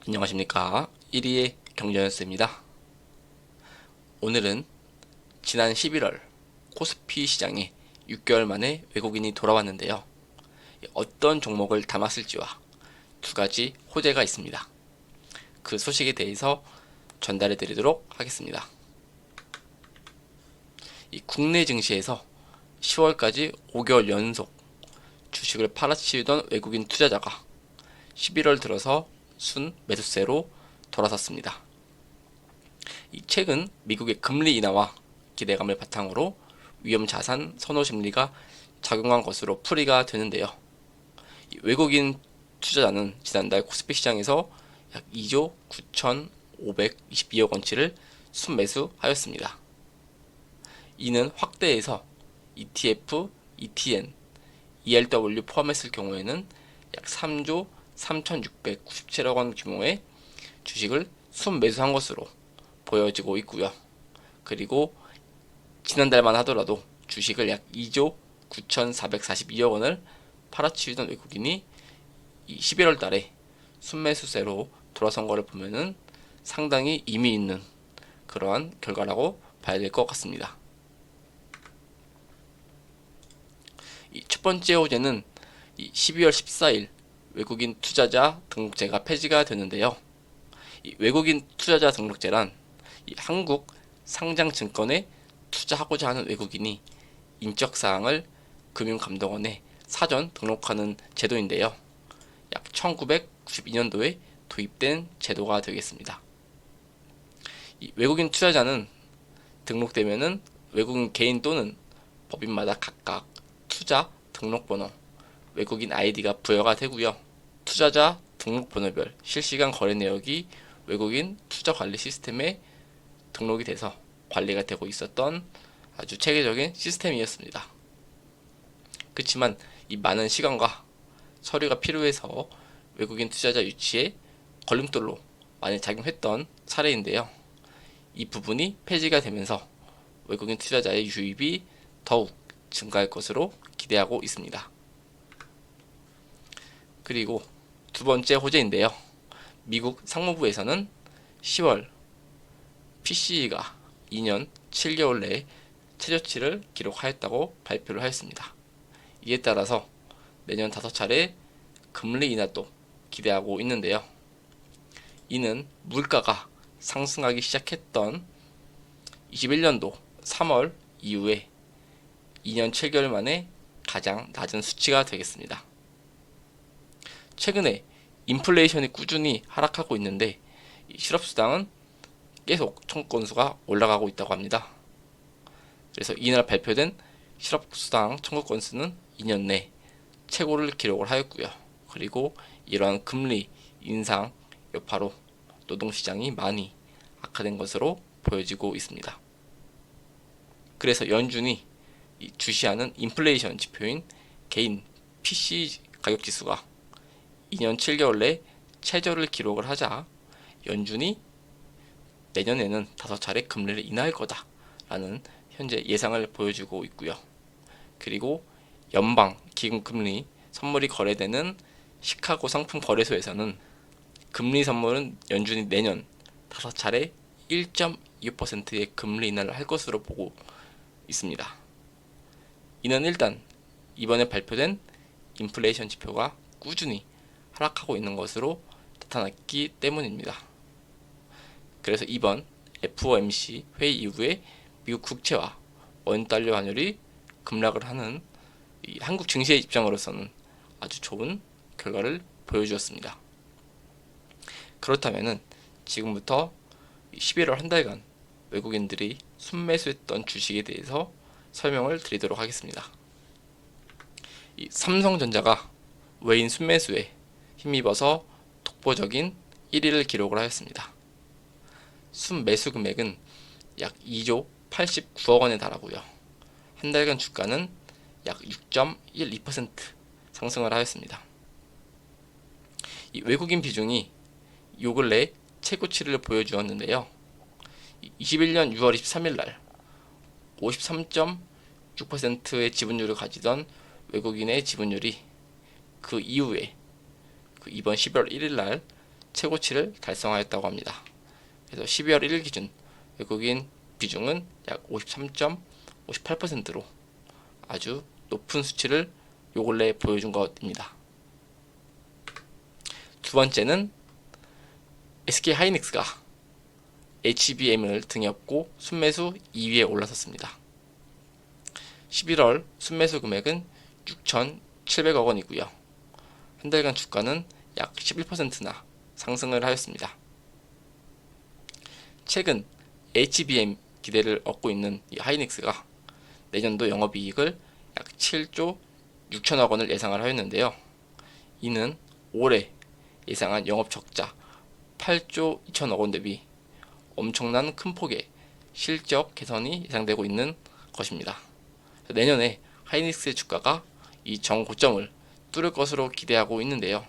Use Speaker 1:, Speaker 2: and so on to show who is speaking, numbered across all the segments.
Speaker 1: 안녕하십니까. 1위의 경제뉴스입니다. 오늘은 지난 11월 코스피 시장에 6개월 만에 외국인이 돌아왔는데요. 어떤 종목을 담았을지와 두 가지 호재가 있습니다. 그 소식에 대해서 전달해 드리도록 하겠습니다. 이 국내 증시에서 10월까지 5개월 연속 주식을 팔아치우던 외국인 투자자가 11월 들어서 순 매수세로 돌아섰습니다. 최근 미국의 금리 인하와 기대감을 바탕으로 위험자산 선호 심리가 작용한 것으로 풀이가 되는데요. 외국인 투자자는 지난달 코스피 시장에서 약 2조 9,522억 원치를 순매수하였습니다. 이는 확대해서 ETF, ETN, ERW 포함했을 경우에는 약 3조 3,697억 원 규모의 주식을 순매수한 것으로 보여지고 있고요. 그리고 지난달만 하더라도 주식을 약 2조 9,442억 원을 팔아치우던 외국인이 11월 달에 순매수세로 돌아선 것을 보면은 상당히 의미 있는 그러한 결과라고 봐야 될 것 같습니다. 첫 번째 호재는 12월 14일 외국인 투자자 등록제가 폐지가 되는데요. 외국인 투자자 등록제란 한국 상장증권에 투자하고자 하는 외국인이 인적사항을 금융감독원에 사전 등록하는 제도인데요. 약 1992년도에 도입된 제도가 되겠습니다. 외국인 투자자는 등록되면은 외국인 개인 또는 법인마다 각각 투자 등록번호, 외국인 아이디가 부여가 되고요. 투자자 등록번호별 실시간 거래 내역이 외국인 투자관리 시스템에 등록이 돼서 관리가 되고 있었던 아주 체계적인 시스템이었습니다. 그렇지만 이 많은 시간과 서류가 필요해서 외국인 투자자 유치에 걸림돌로 많이 작용했던 사례인데요. 이 부분이 폐지가 되면서 외국인 투자자의 유입이 더욱 증가할 것으로 기대하고 있습니다. 그리고 두 번째 호재인데요. 미국 상무부에서는 10월 PCE가 2년 7개월 내에 최저치를 기록하였다고 발표를 하였습니다. 이에 따라서 내년 5차례 금리 인하도 기대하고 있는데요. 이는 물가가 상승하기 시작했던 21년도 3월 이후에 2년 7개월 만에 가장 낮은 수치가 되겠습니다. 최근에 인플레이션이 꾸준히 하락하고 있는데 실업수당은 계속 청구 건수가 올라가고 있다고 합니다. 그래서 이날 발표된 실업수당 청구 건수는 2년 내 최고를 기록을 하였고요. 그리고 이러한 금리 인상 여파로 노동시장이 많이 악화된 것으로 보여지고 있습니다. 그래서 연준이 주시하는 인플레이션 지표인 개인 PC 가격지수가 2년 7개월 내 최저를 기록을 하자 연준이 내년에는 5차례 금리를 인하할 거다라는 현재 예상을 보여주고 있고요. 그리고 연방 기금금리 선물이 거래되는 시카고 상품 거래소에서는 금리 선물은 연준이 내년 5차례 1.25%의 금리 인하를 할 것으로 보고 있습니다. 이는 일단 이번에 발표된 인플레이션 지표가 꾸준히 하락하고 있는 것으로 나타났기 때문입니다. 그래서 이번 FOMC 회의 이후에 미국 국채와 원달러 환율이 급락을 하는 한국 증시의 입장으로서는 아주 좋은 결과를 보여주었습니다. 그렇다면 지금부터 11월 한 달간 외국인들이 순매수했던 주식에 대해서 설명을 드리도록 하겠습니다. 삼성전자가 외인 순매수에 힘입어서 독보적인 1위를 기록을 하였습니다. 순매수 금액은 약 2조 89억 원에 달하고요. 한 달간 주가는 약 6.12% 상승을 하였습니다. 이 외국인 비중이 요 근래 최고치를 보여주었는데요. 21년 6월 23일 날 53.6%의 지분율을 가지던 외국인의 지분율이 그 이후에 이번 11월 1일 날 최고치를 달성하였다고 합니다. 그래서 12월 1일 기준 외국인 비중은 약 53.58%로 아주 높은 수치를 요 근래 보여준 것입니다. 두 번째는 SK하이닉스가 HBM을 등에 업고 순매수 2위에 올라섰습니다. 11월 순매수 금액은 6,700억 원이고요. 한 달간 주가는 약 11%나 상승을 하였습니다. 최근 HBM 기대를 얻고 있는 이 하이닉스가 내년도 영업이익을 약 7조 6천억 원을 예상을 하였는데요. 이는 올해 예상한 영업 적자 8조 2천억 원 대비 엄청난 큰 폭의 실적 개선이 예상되고 있는 것입니다. 내년에 하이닉스의 주가가 이 정고점을 뚫을 것으로 기대하고 있는데요.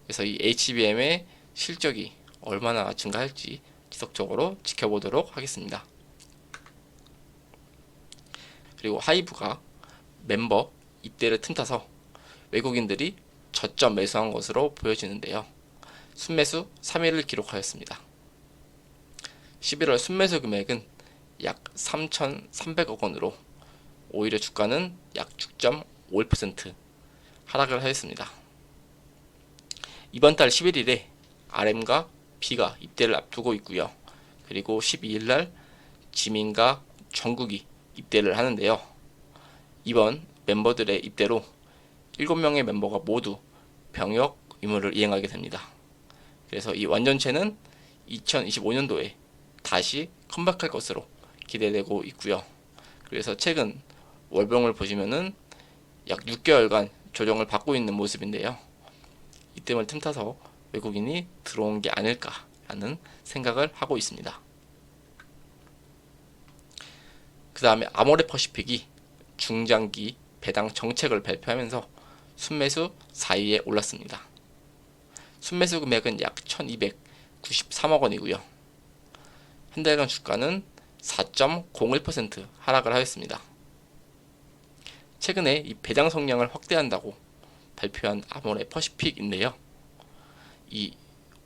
Speaker 1: 그래서 이 HBM의 실적이 얼마나 증가할지 지속적으로 지켜보도록 하겠습니다. 그리고 하이브가 멤버 입대를 틈타서 외국인들이 저점 매수한 것으로 보여지는데요. 순매수 3위를 기록하였습니다. 11월 순매수 금액은 약 3,300억 원으로 오히려 주가는 약 6.51% 하락을 하였습니다. 이번 달 11일에 RM과 B가 입대를 앞두고 있고요. 그리고 12일 날 지민과 정국이 입대를 하는데요. 이번 멤버들의 입대로 7명의 멤버가 모두 병역 의무를 이행하게 됩니다. 그래서 이 완전체는 2025년도에 다시 컴백할 것으로 기대되고 있고요. 그래서 최근 월병을 보시면은 약 6개월간 조정을 받고 있는 모습인데요. 이때를 틈타서 외국인이 들어온 게 아닐까라는 생각을 하고 있습니다. 그 다음에 아모레퍼시픽이 중장기 배당 정책을 발표하면서 순매수 4위에 올랐습니다. 순매수 금액은 약 1293억 원이고요. 한 달간 주가는 4.01% 하락을 하였습니다. 최근에 이 배당 성량을 확대한다고 발표한 아모레퍼시픽인데요. 이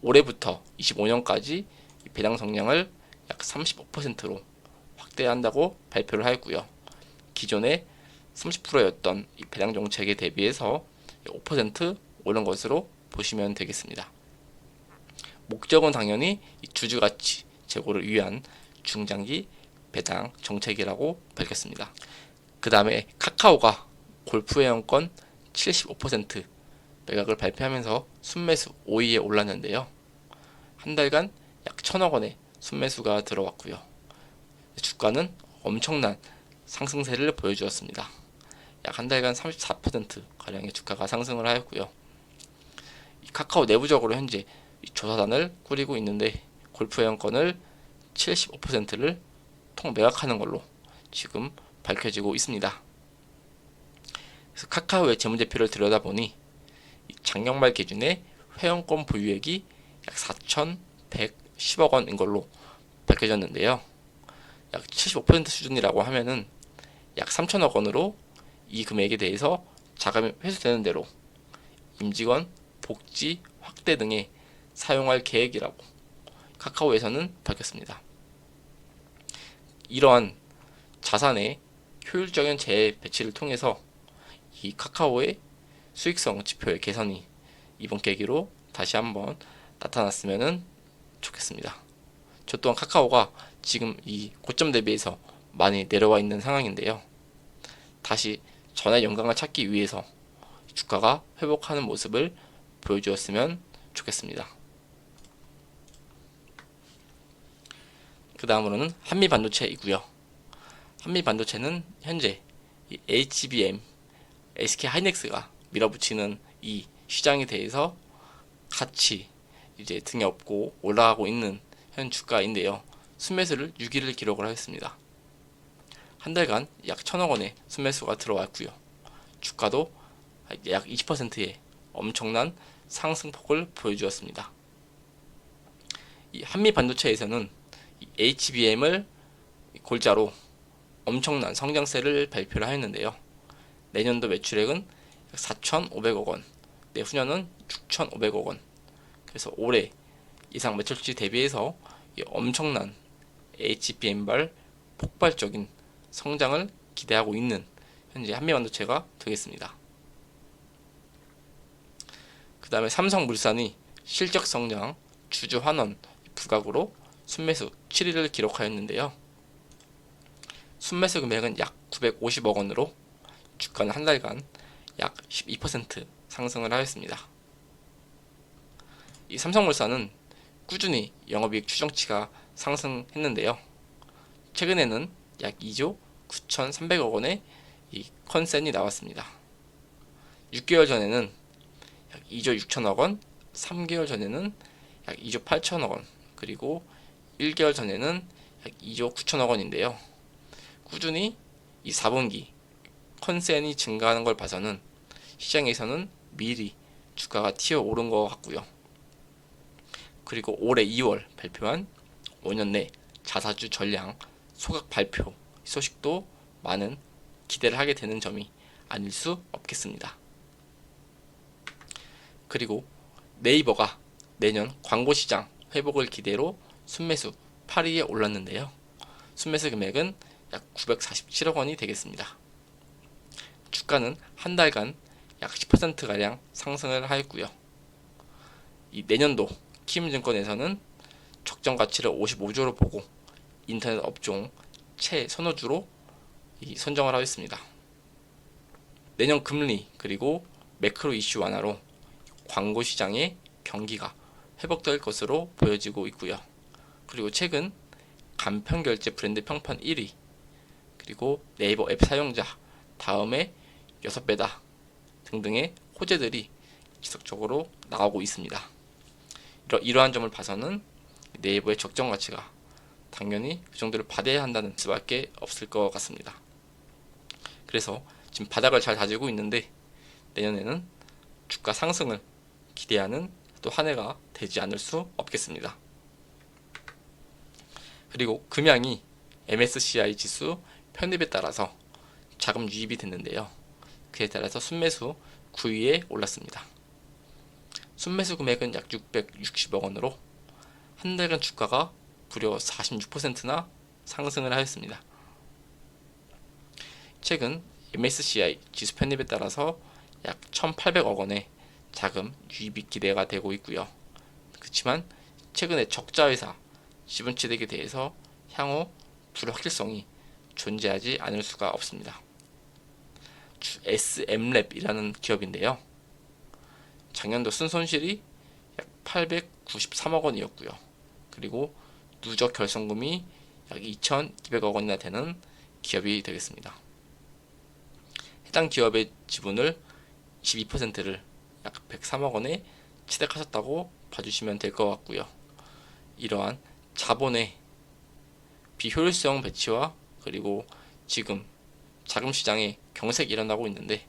Speaker 1: 올해부터 25년까지 배당 성량을 약 35%로 확대한다고 발표를 하였고요. 기존에 30%였던 이 배당 정책에 대비해서 5% 오른 것으로 보시면 되겠습니다. 목적은 당연히 주주가치 제고를 위한 중장기 배당 정책이라고 밝혔습니다. 그 다음에 카카오가 골프 회원권 75% 매각을 발표하면서 순매수 5위에 올랐는데요. 한 달간 약 1,000억 원의 순매수가 들어왔고요. 주가는 엄청난 상승세를 보여주었습니다. 약 한 달간 34% 가량의 주가가 상승을 하였고요. 카카오 내부적으로 현재 조사단을 꾸리고 있는데 골프 회원권을 75%를 통매각하는 걸로 지금 밝혀지고 있습니다. 그래서 카카오의 재무제표를 들여다보니 작년 말 기준에 회원권 보유액이 약 4,110억 원인 걸로 밝혀졌는데요. 약 75% 수준이라고 하면은 약 3천억 원으로 이 금액에 대해서 자금이 회수되는 대로 임직원 복지 확대 등에 사용할 계획이라고 카카오에서는 밝혔습니다. 이러한 자산의 효율적인 재배치를 통해서 이 카카오의 수익성 지표의 개선이 이번 계기로 다시 한번 나타났으면 좋겠습니다. 저 또한 카카오가 지금 이 고점 대비해서 많이 내려와 있는 상황인데요. 다시 전의 영광을 찾기 위해서 주가가 회복하는 모습을 보여주었으면 좋겠습니다. 그 다음으로는 한미반도체이고요. 한미반도체는 현재 이 HBM, SK하이닉스가 밀어붙이는 이 시장에 대해서 같이 이제 등에 업고 올라가고 있는 현 주가인데요. 순매수를 6위를 기록을 하였습니다. 한 달간 약 1,000억 원의 순매수가 들어왔고요. 주가도 약 20%의 엄청난 상승폭을 보여주었습니다. 이 한미 반도체에서는 HBM을 골자로 엄청난 성장세를 발표를 하였는데요. 내년도 매출액은 약 4,500억 원, 내후년은 6,500억 원, 그래서 올해 예상 매출치 대비해서 이 엄청난 HBM발 폭발적인 성장을 기대하고 있는 현재 한미반도체가 되겠습니다. 그 다음에 삼성물산이 실적 성장, 주주 환원 부각으로 순매수 7위를 기록하였는데요. 순매수 금액은 약 950억 원으로 주가는 한 달간 약 12% 상승을 하였습니다. 이 삼성물산은 꾸준히 영업이익 추정치가 상승했는데요. 최근에는 약 2조 9,300억 원의 이 컨센이 나왔습니다. 6개월 전에는 약 2조 6천억 원, 3개월 전에는 약 2조 8천억 원, 그리고 1개월 전에는 약 2조 9천억 원인데요. 꾸준히 이 4분기 컨센이 증가하는 걸 봐서는 시장에서는 미리 주가가 튀어오른 것 같고요. 그리고 올해 2월 발표한 5년 내 자사주 전량 소각 발표 소식도 많은 기대를 하게 되는 점이 아닐 수 없겠습니다. 그리고 네이버가 내년 광고시장 회복을 기대로 순매수 8위에 올랐는데요. 순매수 금액은 약 947억 원이 되겠습니다. 주가는 한 달간 약 10%가량 상승을 하였고요. 이 내년도 키움증권에서는 적정 가치를 55조로 보고 인터넷 업종 최선호주로 선정을 하였습니다. 내년 금리 그리고 매크로 이슈 완화로 광고 시장의 경기가 회복될 것으로 보여지고 있고요. 그리고 최근 간편 결제 브랜드 평판 1위, 그리고 네이버 앱 사용자 다음에 6배다 등등의 호재들이 지속적으로 나오고 있습니다. 이러한 점을 봐서는 네이버의 적정 가치가 당연히 그 정도를 받아야 한다는 수밖에 없을 것 같습니다. 그래서 지금 바닥을 잘 다지고 있는데 내년에는 주가 상승을 기대하는 또 한 해가 되지 않을 수 없겠습니다. 그리고 금양이 MSCI 지수 편입에 따라서 자금 유입이 됐는데요. 그에 따라서 순매수 9위에 올랐습니다. 순매수 금액은 약 660억 원으로 한 달간 주가가 무려 46%나 상승을 하였습니다. 최근 MSCI 지수 편입에 따라서 약 1,800억 원의 자금 유입이 기대가 되고 있고요. 그렇지만 최근에 적자 회사 지분 취득에 대해서 향후 불확실성이 존재하지 않을 수가 없습니다. SM랩이라는 기업인데요. 작년도 순손실이 약 893억 원이었고요. 그리고 누적 결손금이 약 2,200억 원이나 되는 기업이 되겠습니다. 해당 기업의 지분을 22%를 약 103억 원에 취득하셨다고 봐주시면 될 것 같고요. 이러한 자본의 비효율성 배치와 그리고 지금 자금 시장에 경색이 일어나고 있는데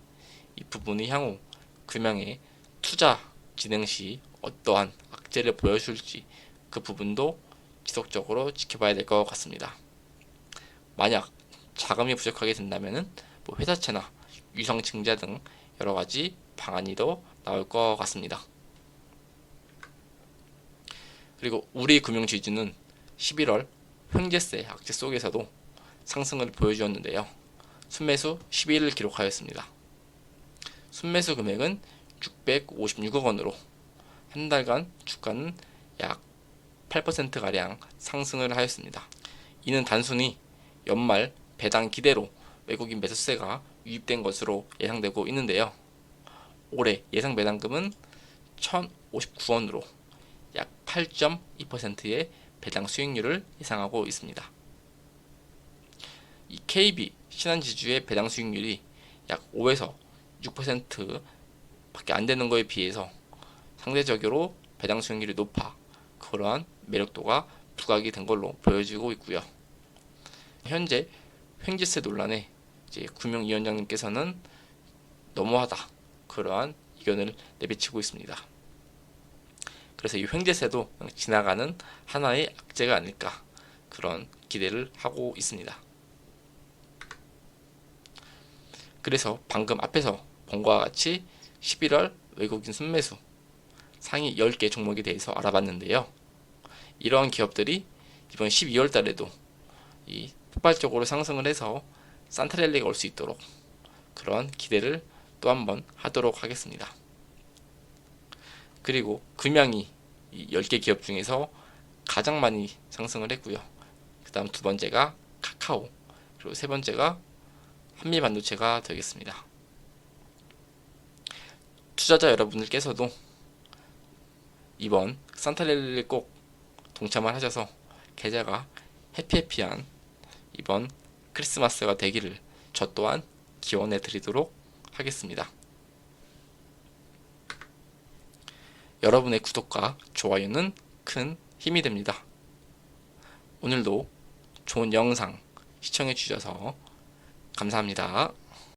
Speaker 1: 이 부분이 향후 금양의 투자 진행 시 어떠한 악재를 보여줄지 그 부분도 지속적으로 지켜봐야 될 것 같습니다. 만약 자금이 부족하게 된다면 회사채나 유상증자 등 여러가지 방안이 더 나올 것 같습니다. 그리고 우리 금융지주는 11월 횡재세 악재 속에서도 상승을 보여주었는데요. 순매수 11을 기록하였습니다. 순매수 금액은 656억 원으로 한 달간 주가는 약 8%가량 상승을 하였습니다. 이는 단순히 연말 배당 기대로 외국인 매수세가 유입된 것으로 예상되고 있는데요. 올해 예상 배당금은 1,059원으로 약 8.2%의 배당 수익률을 예상하고 있습니다. 이 KB 신한지주의 배당 수익률이 약 5에서 6% 밖에 안 되는 것에 비해서 상대적으로 배당 수익률이 높아 그러한 매력도가 부각이 된 걸로 보여지고 있고요. 현재 횡재세 논란에 이제 금융위원장님께서는 너무하다 그러한 의견을 내비치고 있습니다. 그래서 이 횡재세도 지나가는 하나의 악재가 아닐까 그런 기대를 하고 있습니다. 그래서 방금 앞에서 본 것과 같이 11월 외국인 순매수 상위 10개 종목에 대해서 알아봤는데요. 이러한 기업들이 이번 12월 달에도 이 폭발적으로 상승을 해서 산타랠리가 올 수 있도록 그런 기대를 또 한번 하도록 하겠습니다. 그리고 금양이 이 10개 기업 중에서 가장 많이 상승을 했고요. 그 다음 두 번째가 카카오, 그리고 세 번째가 한미반도체가 되겠습니다. 투자자 여러분들께서도 이번 산타랠리를 꼭 동참을 하셔서 계좌가 해피해피한 이번 크리스마스가 되기를 저 또한 기원해 드리도록 하겠습니다. 여러분의 구독과 좋아요는 큰 힘이 됩니다. 오늘도 좋은 영상 시청해 주셔서 감사합니다.